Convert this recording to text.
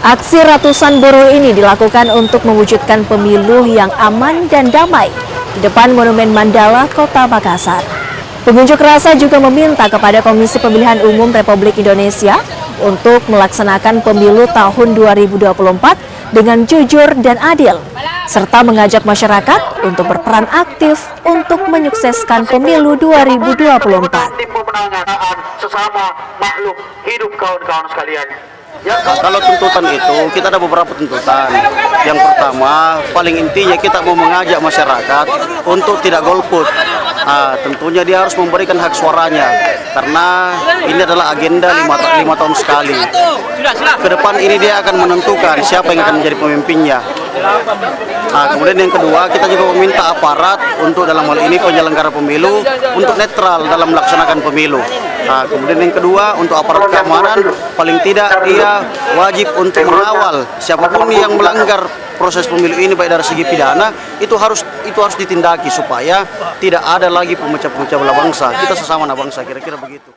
Aksi ratusan buruh ini dilakukan untuk mewujudkan pemilu yang aman dan damai di depan Monumen Mandala, Kota Makassar. Pengunjuk rasa juga meminta kepada Komisi Pemilihan Umum Republik Indonesia untuk melaksanakan pemilu tahun 2024 dengan jujur dan adil, serta mengajak masyarakat untuk berperan aktif untuk menyukseskan pemilu 2024. Sesama makhluk hidup kawan-kawan sekalian. Ya, kalau tuntutan itu kita ada beberapa tuntutan. Yang pertama, paling intinya kita mau mengajak masyarakat untuk tidak golput. Tentunya dia harus memberikan hak suaranya karena ini adalah agenda 5 tahun sekali. Ke depan ini dia akan menentukan siapa yang akan menjadi pemimpinnya. Kemudian yang kedua, kita juga meminta aparat untuk dalam hal ini penyelenggara pemilu untuk netral dalam melaksanakan pemilu. Kemudian yang kedua, untuk aparat keamanan paling tidak dia wajib untuk mengawal siapapun yang melanggar proses pemilu ini baik dari segi pidana itu harus ditindaki supaya tidak ada lagi pemecah-pemecah belah bangsa. Kita sesama anak bangsa, kira-kira begitu.